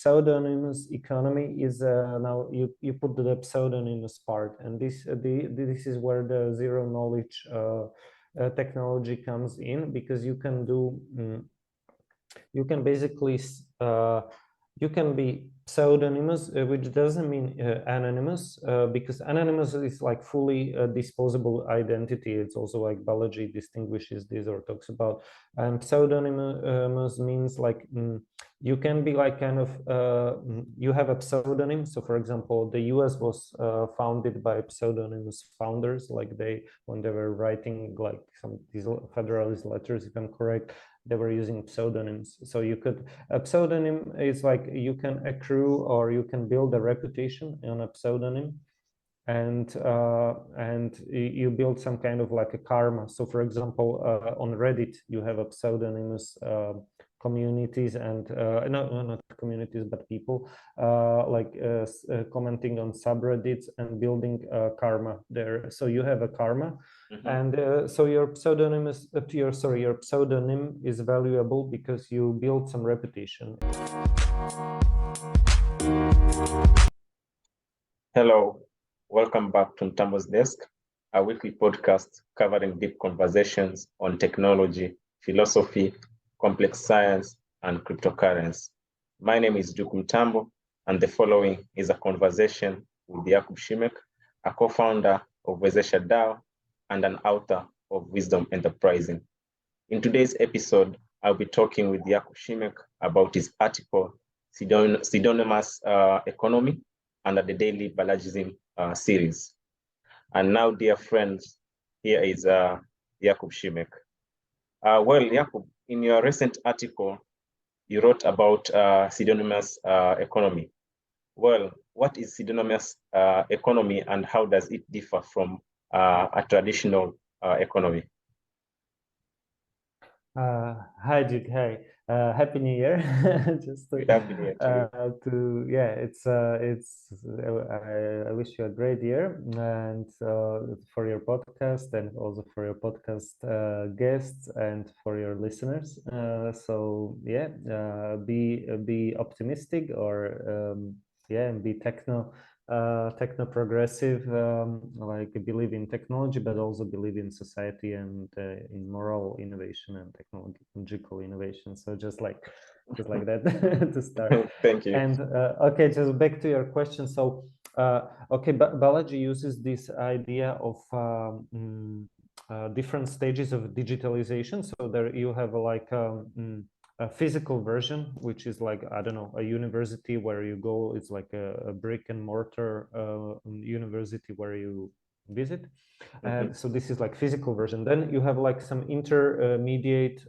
pseudonymous economy is now you put the pseudonymous part, and this is where the zero knowledge technology comes in, because you can do you can basically you can be pseudonymous, which doesn't mean anonymous, because anonymous is like fully disposable identity. It's also like Balaji distinguishes this or talks about. And pseudonymous means like you can be like kind of you have a pseudonym. So for example, the US was founded by pseudonymous founders, like when they were writing like some these Federalist letters, if I'm correct, they were using pseudonyms. So you could, a pseudonym is like you can accrue or you can build a reputation on a pseudonym, and you build some kind of like a karma. So for example, on Reddit, you have a pseudonymous communities, and not communities, but people commenting on subreddits and building karma there. So you have a karma. And so your pseudonym is valuable because you build some reputation. Hello, welcome back to Mtambo's Desk, a weekly podcast covering deep conversations on technology, philosophy, complex science, and cryptocurrency. My name is Jakub Mtambo, and the following is a conversation with Jakub Simek, a co-founder of Wezesha DAO and an author of Wisdom Enterprising. In today's episode, I'll be talking with Jakub Simek about his article, Pseudonymous Economy, under the daily Balajism series. And now, dear friends, here is Jakub Simek. Well, Jakub, in your recent article, you wrote about pseudonymous economy. Well, what is pseudonymous economy, and how does it differ from a traditional economy? Hi, Duke. Hi. Happy New Year! Just Happy New Year I wish you a great year, and for your podcast, and also for your podcast guests, and for your listeners. Be optimistic, or be techno progressive, like believe in technology, but also believe in society and in moral innovation and technological innovation. So just like that to start. Thank you. And okay, just back to your question. So okay, Balaji uses this idea of different stages of digitalization. So there you have like a physical version, which is like, I don't know, a university where you go. It's like a brick and mortar university where you visit. And so this is like physical version. Then you have like some intermediate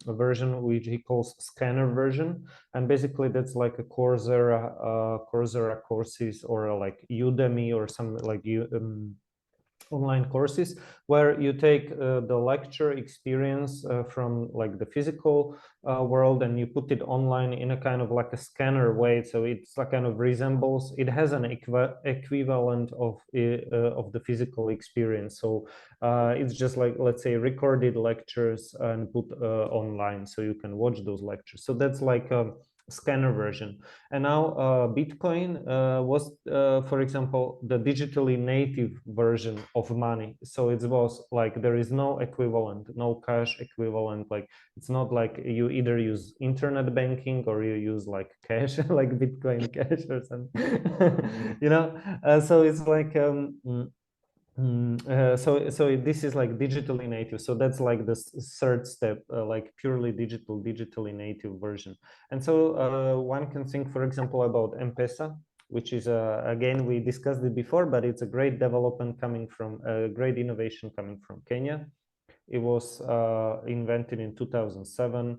version, which he calls scanner version. And basically that's like a Coursera courses, or like Udemy, or some like online courses where you take the lecture experience from like the physical world, and you put it online in a kind of like a scanner way. So it's like kind of resembles, it has an equivalent of the physical experience. So it's just like, let's say, recorded lectures and put online, so you can watch those lectures. So that's like scanner version. And now Bitcoin was, for example, the digitally native version of money. So it was like there is no equivalent, no cash equivalent. Like it's not like you either use internet banking or you use like cash, like Bitcoin Cash or something. So it's like so this is like digitally native. So that's like the third step, like purely digitally native version. And so one can think, for example, about M-Pesa, which is again, we discussed it before, but it's a great development coming from a great innovation coming from Kenya. It was invented in 2007.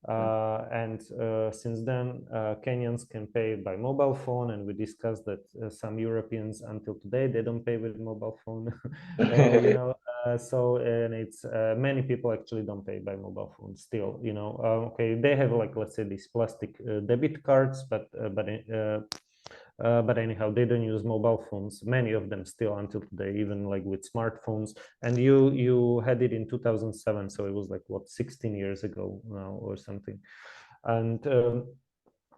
And since then, Kenyans can pay by mobile phone, and we discussed that some Europeans until today they don't pay with mobile phone. So and it's many people actually don't pay by mobile phone still. Okay, they have like, let's say, these plastic debit cards, but anyhow, they don't use mobile phones. Many of them still until today, even like with smartphones. And you had it in 2007, so it was like what, 16 years ago now or something. And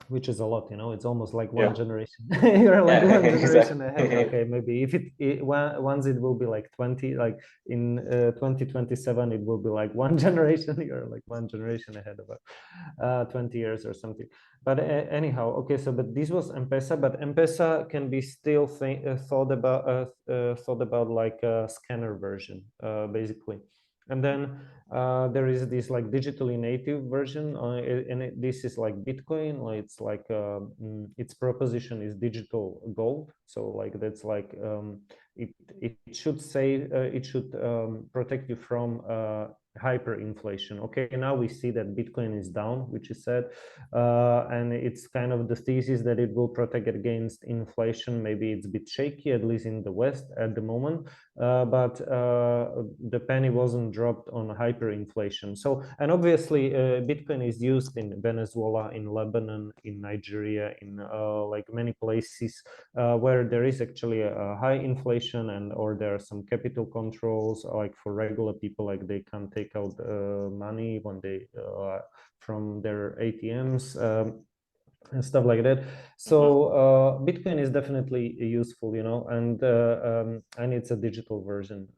which is a lot, you know. It's almost like one generation. You're like one generation ahead. Okay, maybe if once it will be like 20, like in 2027, it will be like one generation. You're like one generation ahead of 20 years or something. But anyhow, okay. So, but this was M-Pesa, but M-Pesa can be still thought about like a scanner version, basically. And then there is this like digitally native version, and this is like Bitcoin. Like it's like its proposition is digital gold. So like that's like it should say it should protect you from hyperinflation. Okay, now we see that Bitcoin is down, which is sad, and it's kind of the thesis that it will protect against inflation. Maybe it's a bit shaky, at least in the West at the moment, but the penny wasn't dropped on hyperinflation. So, and obviously Bitcoin is used in Venezuela, in Lebanon, in Nigeria, in like many places where there is actually a high inflation, and or there are some capital controls, like for regular people, like they can't take out money when they from their ATMs. And stuff like that. So Bitcoin is definitely useful, you know, and it's a digital version,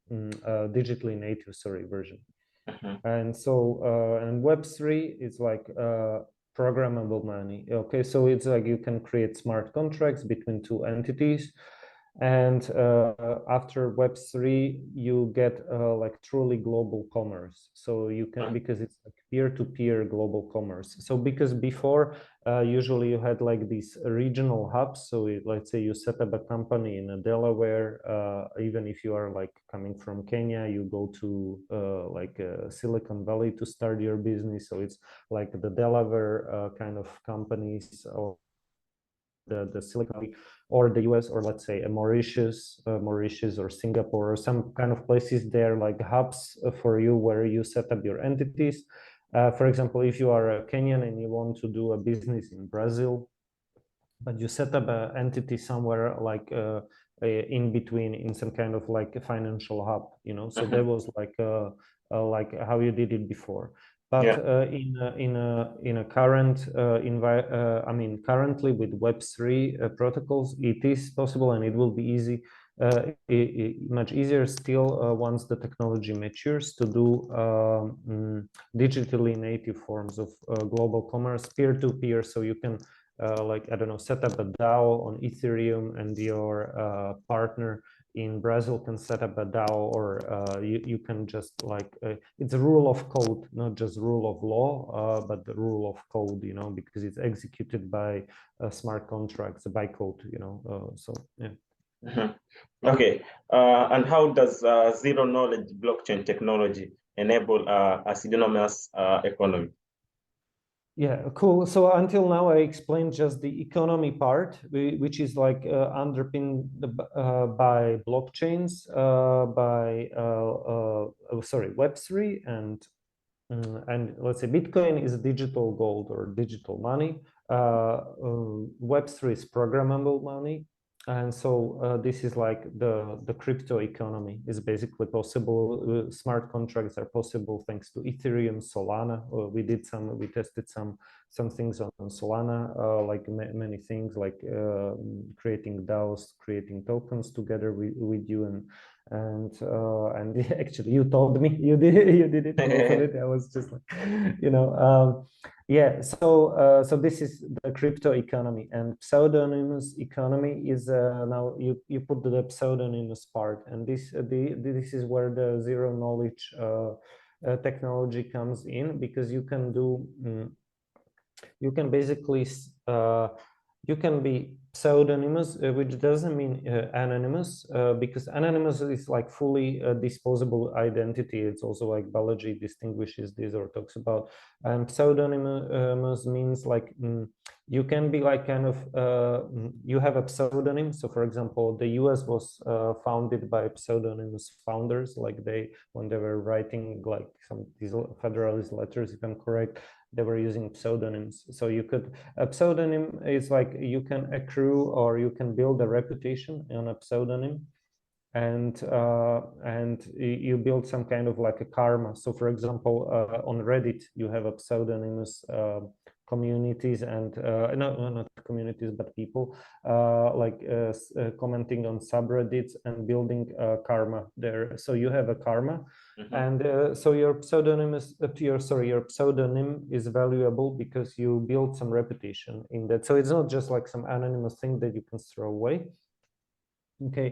digitally native, sorry, version. And so and Web3 is like programmable money. Okay, so it's like you can create smart contracts between two entities. And after Web3, you get like truly global commerce. So you can, because it's like peer-to-peer global commerce. So because before, usually you had like these regional hubs. So let's say you set up a company in Delaware, even if you are like coming from Kenya, you go to like Silicon Valley to start your business. So it's like the Delaware kind of companies, or the Silicon Valley, or the US, or let's say Mauritius or Singapore, or some kind of places there, like hubs for you where you set up your entities. For example, if you are a Kenyan and you want to do a business in Brazil, but you set up an entity somewhere like in between, in some kind of like a financial hub, you know. So that was like how you did it before. But in a current I mean, currently with Web3 protocols, it is possible, and it will be easy, much easier still once the technology matures, to do digitally native forms of global commerce, peer-to-peer. So you can like, I don't know, set up a DAO on Ethereum, and your partner in Brazil can set up a DAO, or you can just like, it's a rule of code, not just rule of law, but the rule of code, you know, because it's executed by smart contracts, by code, you know, so yeah. Okay, and how does zero knowledge blockchain technology enable a pseudonymous economy? Yeah, cool. So until now, I explained just the economy part, which is like underpinned by blockchains, Web3, and let's say Bitcoin is digital gold or digital money. Web3 is programmable money. And so this is like the crypto economy is basically possible. Smart contracts are possible thanks to Ethereum, Solana. We tested some things on Solana, like many things, like creating DAOs, creating tokens together with you, and actually you told me you did it, most of it. I was just like, you know, yeah. So this is the crypto economy, and pseudonymous economy is now you put the pseudonymous part, and this is where the zero knowledge technology comes in, because you can do you can basically you can be pseudonymous, which doesn't mean anonymous, because anonymous is like fully disposable identity. It's also like Balaji distinguishes this or talks about. And pseudonymous means like you can be like kind of you have a pseudonym. So for example, the US was founded by pseudonymous founders, like when they were writing like some these Federalist letters, if I'm correct, they were using pseudonyms. So a pseudonym is like you can accrue, or you can build a reputation on a pseudonym, and you build some kind of like a karma. So for example, on Reddit, you have a pseudonymous communities and not communities but people commenting on subreddits and building karma there. So you have a karma, and so your pseudonym is valuable because you build some reputation in that. So it's not just like some anonymous thing that you can throw away. Okay,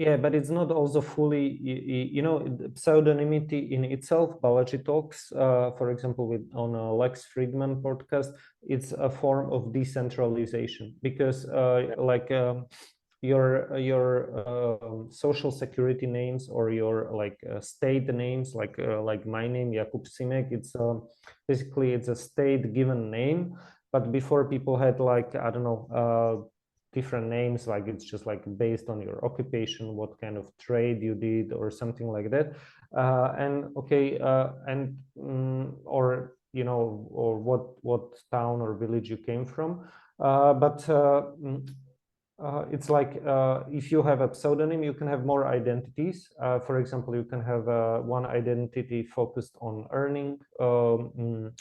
yeah, but it's not also fully, pseudonymity in itself. Balaji talks, for example, on a Lex Friedman podcast, it's a form of decentralization because your social security names or your state names, like my name, Jakub Simek, it's basically it's a state given name. But before, people had I don't know, different names, like it's just like based on your occupation, what kind of trade you did or something like that, or or what town or village you came from, it's like if you have a pseudonym, you can have more identities. For example, you can have one identity focused on earning, and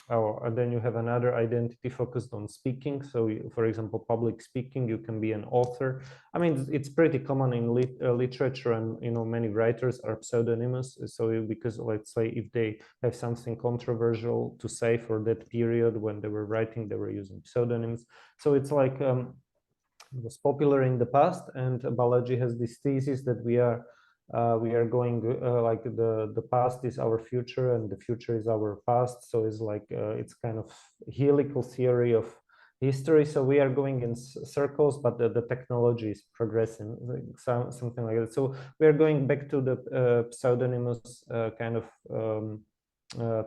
then you have another identity focused on speaking. So, for example, public speaking, you can be an author. I mean, it's pretty common in literature, and many writers are pseudonymous. So, because let's say if they have something controversial to say for that period when they were writing, they were using pseudonyms. So it's like it was popular in the past, and Balaji has this thesis that we are going like the past is our future and the future is our past. So it's like it's kind of helical theory of history. So we are going in circles, but the technology is progressing, something like that. So we are going back to the pseudonymous kind of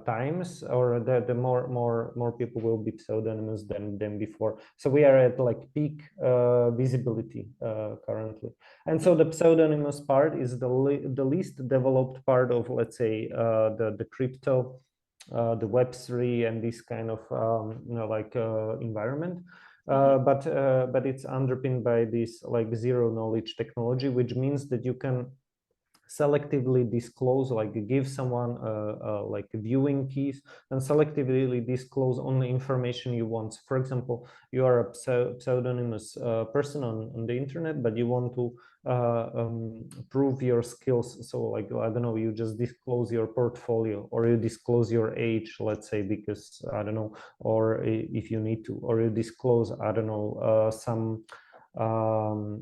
times, or the more people will be pseudonymous than before. So we are at like peak visibility currently, and so the pseudonymous part is the least developed part of, let's say, the crypto, the Web3 and this kind of environment. But it's underpinned by this like zero knowledge technology, which means that you can selectively disclose, like give someone like viewing keys, and selectively disclose only information you want. For example, you are a pseudonymous person on the internet, but you want to prove your skills. So like, I don't know, you just disclose your portfolio, or you disclose your age, let's say, because I don't know, or if you need to, or you disclose, I don't know, some or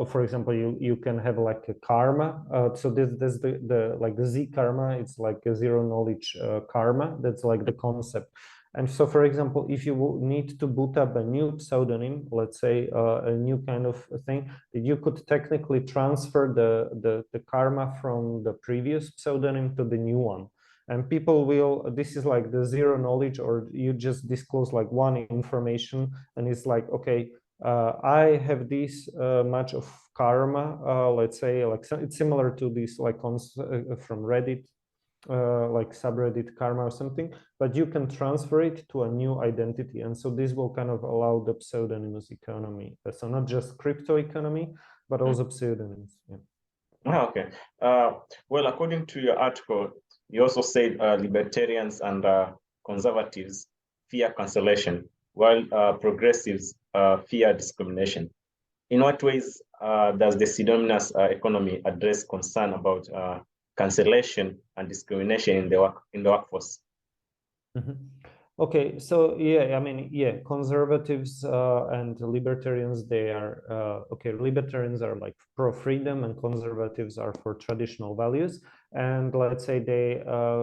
for example, you can have like a karma. So there's the like the Z karma. It's like a zero knowledge karma. That's like the concept. And so, for example, if you need to boot up a new pseudonym, let's say a new kind of thing, that you could technically transfer the karma from the previous pseudonym to the new one. And people will, this is like the zero knowledge, or you just disclose like one information, and it's like, okay, I have this much of karma, let's say, like it's similar to this like from Reddit, like subreddit karma or something, but you can transfer it to a new identity. And so this will kind of allow the pseudonymous economy. So not just crypto economy, but also pseudonyms. Yeah. Oh, okay. Well, according to your article, you also said libertarians and conservatives fear cancellation, while progressives fear discrimination. In what ways does the pseudonymous economy address concern about cancellation and discrimination in the workforce? Okay, so yeah, I mean, yeah, conservatives and libertarians, they are okay. Libertarians are like pro freedom, and conservatives are for traditional values. And let's say they,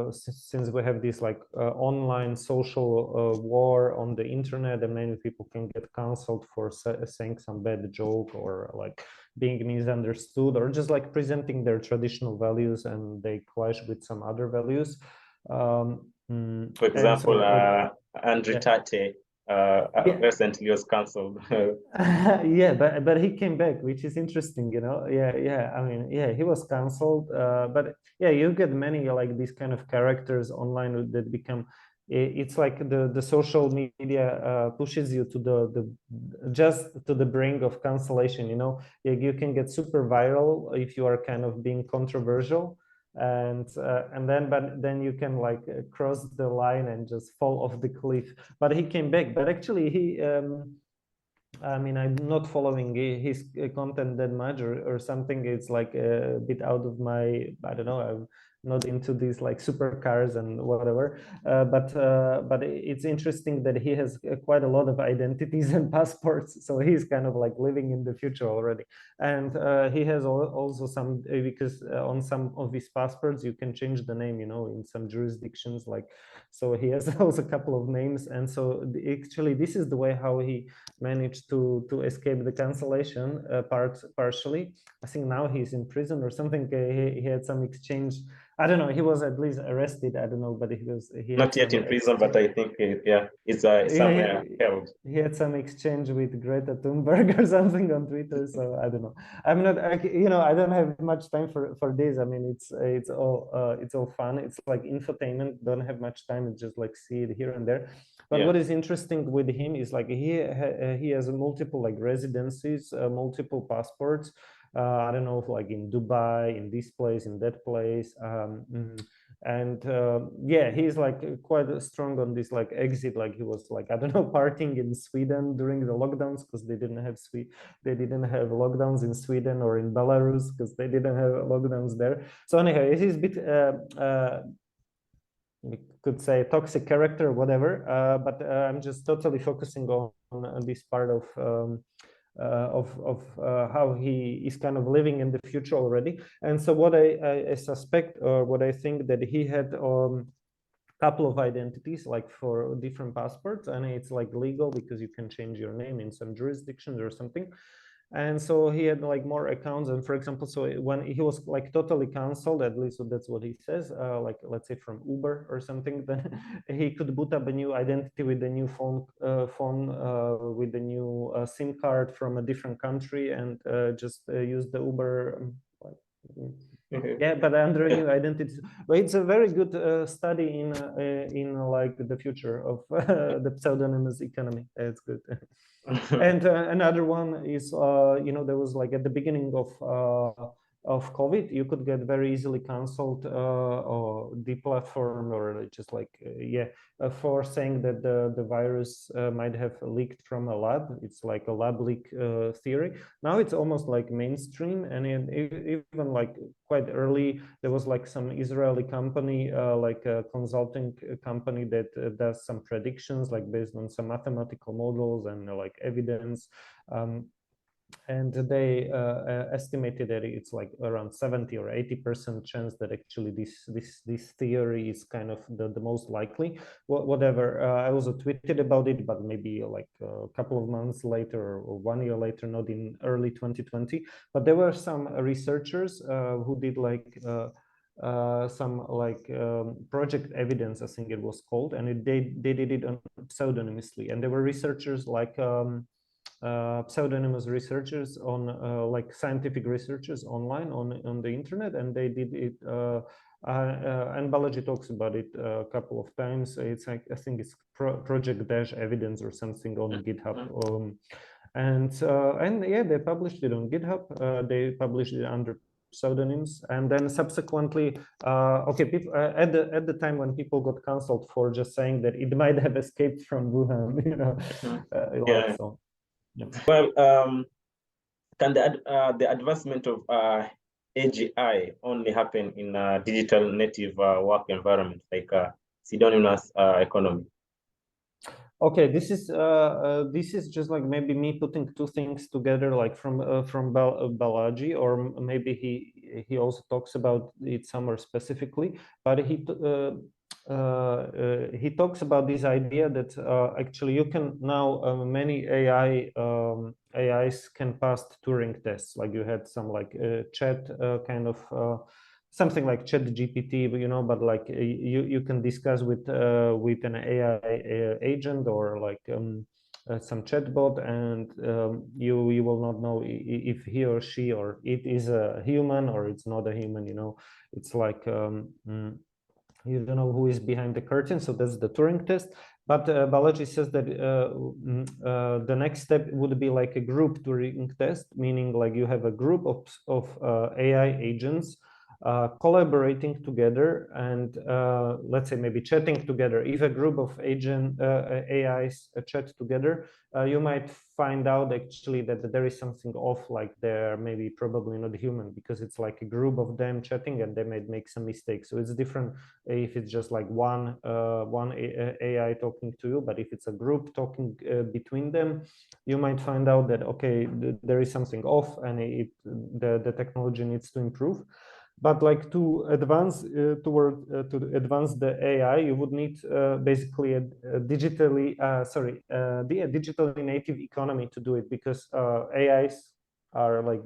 since we have this like online social war on the internet, and many people can get canceled for saying some bad joke, or like being misunderstood, or just like presenting their traditional values, and they clash with some other values. For example, so, Andrew Tate recently was cancelled. Yeah, but he came back, which is interesting, you know. I mean, yeah, he was cancelled, but yeah, you get many like these kind of characters online that become. It's like the social media pushes you to just to the brink of cancellation. You know, you can get super viral if you are kind of being controversial. and then you can like cross the line and just fall off the cliff. But he came back. But actually he I mean, I'm not following his content that much or something. It's like a bit out of my, I don't know, I'm not into these like supercars and whatever. But it's interesting that he has quite a lot of identities and passports. So he's kind of like living in the future already. And he has also some, because on some of his passports, you can change the name, you know, in some jurisdictions, like, so he has also a couple of names. And so actually this is the way how he managed to escape the cancellation partially. I think now he's in prison or something. He had some exchange. I don't know. He was at least arrested. I don't know, but he not yet in prison, but I think it's somewhere held. He had some exchange with Greta Thunberg or something on Twitter. So I don't know. I'm not. You know, I don't have much time for this. I mean, it's all fun. It's like infotainment. Don't have much time. It's just like see it here and there. But what is interesting with him is like he has multiple like residencies, multiple passports. I don't know if like in Dubai, in this place, in that place. Yeah, he's like quite strong on this like exit. Like he was like, I don't know, partying in Sweden during the lockdowns because they didn't have lockdowns in Sweden or in Belarus because they didn't have lockdowns there. So anyhow, it is a bit we could say toxic character or whatever, but I'm just totally focusing on this part of how he is kind of living in the future already. And so what I suspect, or what I think, that he had couple of identities like for different passports, and it's like legal because you can change your name in some jurisdictions or something. And so he had like more accounts. And for example, so when he was like totally canceled, at least so that's what he says, like let's say from Uber or something, then he could boot up a new identity with a new phone with a new SIM card from a different country and just use the Uber yeah, but under a new identity. But it's a very good study in like the future of the pseudonymous economy. It's good. And another one is, you know, there was like at the beginning of COVID, you could get very easily canceled or deplatformed or just like, for saying that the virus might have leaked from a lab. It's like a lab leak theory. Now it's almost like mainstream, and even like quite early, there was like some Israeli company, like a consulting company that does some predictions, like based on some mathematical models and like evidence. And they estimated that it's like around 70 or 80% chance that actually this theory is kind of the most likely. Whatever, I also tweeted about it, but maybe like a couple of months later or 1 year later, not in early 2020. But there were some researchers who did like some like project evidence, I think it was called, and they did it pseudonymously. And there were researchers like pseudonymous researchers on like scientific researchers online on the internet, and they did it and Balaji talks about it a couple of times. It's like, I think it's project dash evidence or something on GitHub. And yeah, they published it on GitHub. They published it under pseudonyms, and then subsequently okay, people at the time when people got canceled for just saying that it might have escaped from Wuhan, you know. Yeah. So, yeah. Well, can the advancement of AGI only happen in a digital native work environment like pseudonymous economy? Okay, this is just like maybe me putting two things together, like from Balaji, or maybe he also talks about it somewhere specifically, but he talks about this idea that actually you can now many AIs can pass Turing tests. Like you had some like chat kind of something like Chat GPT, you know, but like you can discuss with an AI agent or like some chatbot, and you will not know if he or she or it is a human or it's not a human. You know, it's like you don't know who is behind the curtain. So that's the Turing test. But Balaji says that the next step would be like a group Turing test, meaning like you have a group of AI agents collaborating together and let's say maybe chatting together. If a group of AIs chat together, you might find out actually that there is something off, like they're maybe probably not human, because it's like a group of them chatting and they might make some mistakes. So it's different if it's just like one AI talking to you, but if it's a group talking between them, you might find out that okay, there is something off and the technology needs to improve. But like to advance to advance the AI, you would need basically a digitally native economy to do it, because AIs are like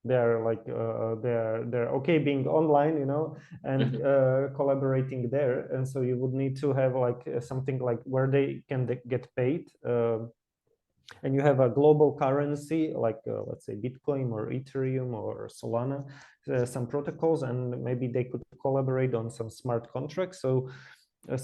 they're like they're okay being online, you know, and collaborating there. And so you would need to have like something like where they can get paid. And you have a global currency like let's say Bitcoin or Ethereum or Solana, some protocols, and maybe they could collaborate on some smart contracts. So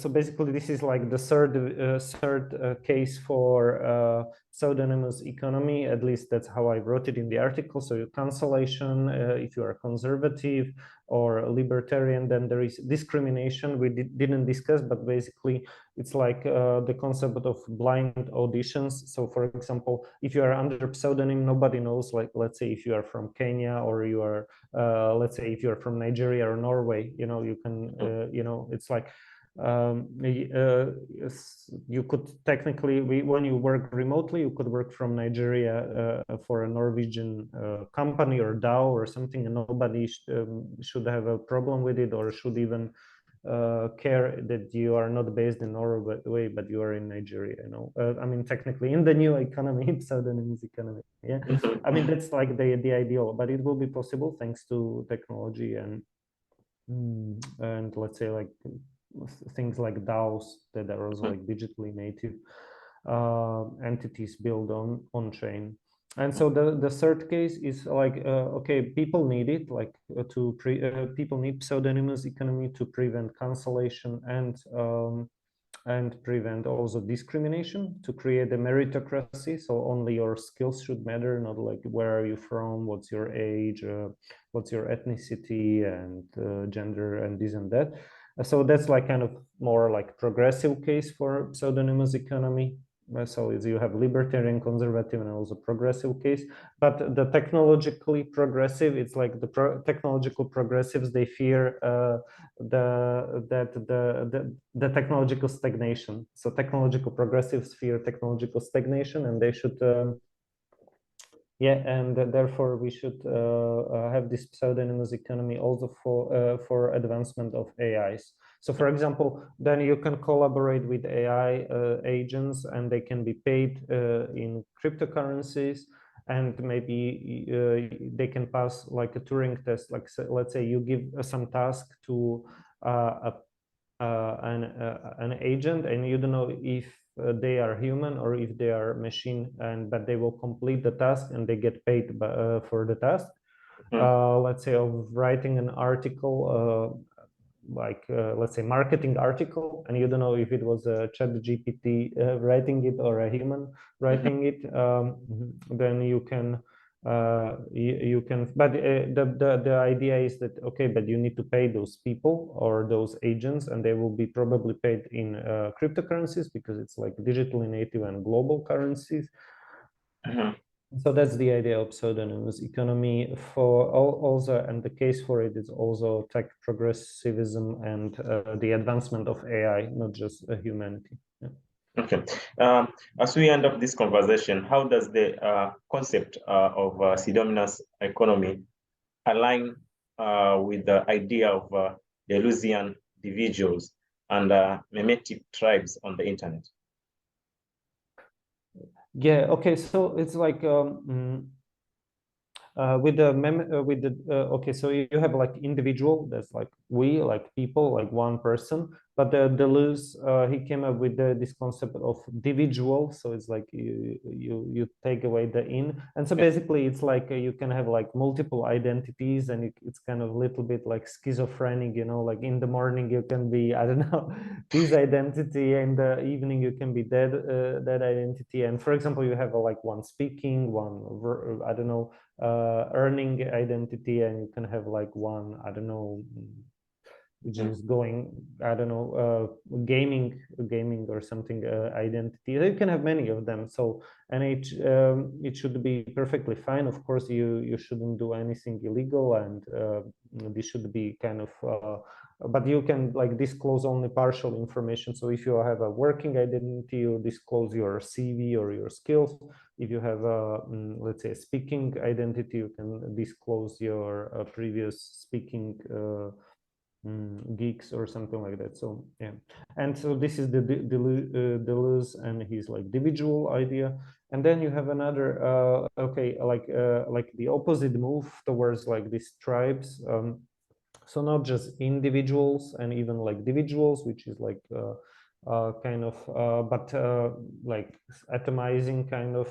basically this is like the third case for pseudonymous economy. At least that's how I wrote it in the article. So cancellation, if you are conservative or libertarian, then there is discrimination we didn't discuss, but basically it's like the concept of blind auditions. So for example, if you are under pseudonym, nobody knows, like let's say if you are from Kenya, or you are let's say if you're from Nigeria or Norway, you know, you can you know, it's like you could technically, when you work remotely, you could work from Nigeria for a Norwegian company or DAO or something, and nobody should have a problem with it, or should even care that you are not based in Norway, but you are in Nigeria, you know. I mean, technically in the new economy, pseudonymous economy, yeah. I mean, that's like the ideal, but it will be possible thanks to technology and let's say like things like DAOs that are also like digitally native entities built on chain. And so the third case is like okay, people need it, like people need pseudonymous economy to prevent cancellation and prevent also discrimination, to create a meritocracy. So only your skills should matter, not like where are you from, what's your age, what's your ethnicity and gender and this and that. So that's like kind of more like progressive case for pseudonymous economy. So you have libertarian, conservative, and also progressive case. But the technologically progressive, it's like the technological progressives, they fear the technological stagnation. So technological progressives fear technological stagnation, and they should yeah, and therefore we should have this pseudonymous economy also for advancement of AIs. So for example, then you can collaborate with AI agents, and they can be paid in cryptocurrencies, and maybe they can pass like a Turing test. Like let's say you give some task to an agent, and you don't know if they are human or if they are machine, but they will complete the task and they get paid for the task. Let's say of writing an article, like let's say marketing article, and you don't know if it was a ChatGPT writing it or a human writing it, then you can you can, but the idea is that okay, but you need to pay those people or those agents, and they will be probably paid in cryptocurrencies, because it's like digitally native and global currencies. So that's the idea of pseudonymous economy for also, and the case for it is also tech progressivism and the advancement of AI, not just humanity. Yeah. Okay. As we end up this conversation, how does the concept of pseudonymous economy align with the idea of Deleuzian individuals and mimetic tribes on the internet? Yeah. Okay. So it's like with the okay, so you have like individual, that's like we, like people, like one person, But Deleuze, he came up with this concept of individual. So it's like you take away the in, and so basically it's like you can have like multiple identities, and it's kind of a little bit like schizophrenic, you know, like in the morning you can be, I don't know, this identity, and in the evening you can be that identity. And for example, you have like one speaking, one I don't know, earning identity, and you can have like one, I don't know, which is going, I don't know, gaming or something identity. You can have many of them. So, and it should be perfectly fine. Of course, you shouldn't do anything illegal, and this should be kind of. But you can like disclose only partial information. So if you have a working identity, you disclose your CV or your skills. If you have a, let's say, a speaking identity, you can disclose your previous speaking geeks or something like that. So yeah, and so this is the Deleuze and his like individual idea. And then you have another okay, like the opposite move towards like these tribes. So not just individuals and even like individuals, which is like kind of but like atomizing kind of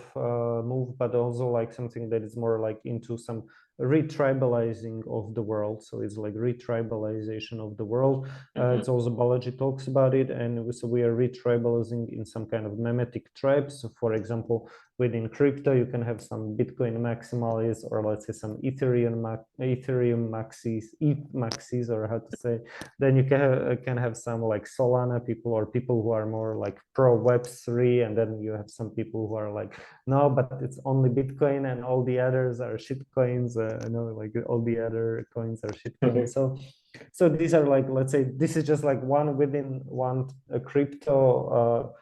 move, but also like something that is more like into some retribalizing of the world. So it's like retribalization of the world. It's also Balaji talks about it, and so we are retribalizing in some kind of memetic tribes. So for example, within crypto, you can have some Bitcoin maximalists, or let's say some Ethereum maxis, ETH maxis, or how to say. Then you can have some like Solana people, or people who are more like pro Web3, and then you have some people who are like, no, but it's only Bitcoin and all the others are shit coins. Like all the other coins are shit coins. So these are like, let's say, this is just like one within one crypto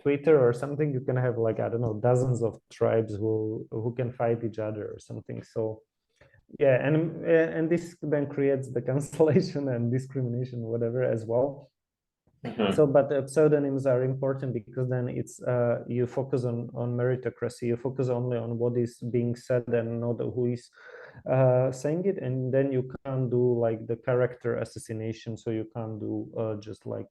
Twitter or something. You can have like, I don't know, dozens of tribes who can fight each other or something. So yeah, and this then creates the cancellation and discrimination, whatever, as well. So, but pseudonyms are important because then it's you focus on meritocracy. You focus only on what is being said and not who is saying it, and then you can't do like the character assassination. So you can't do just like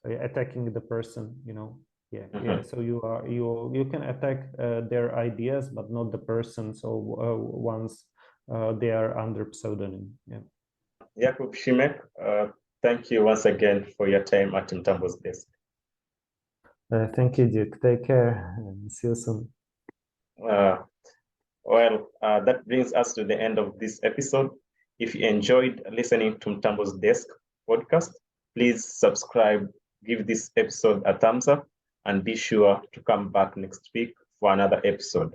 attacking the person, you know. Yeah. So you can attack their ideas, but not the person. So once they are under pseudonym. Yeah. Jakub Simek, thank you once again for your time at Mtambo's desk. Thank you, Duke. Take care and see you soon. That brings us to the end of this episode. If you enjoyed listening to Mtambo's Desk podcast, please subscribe, give this episode a thumbs up, and be sure to come back next week for another episode.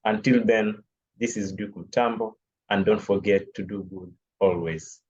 Until then, this is Duke Mtambo, and don't forget to do good always.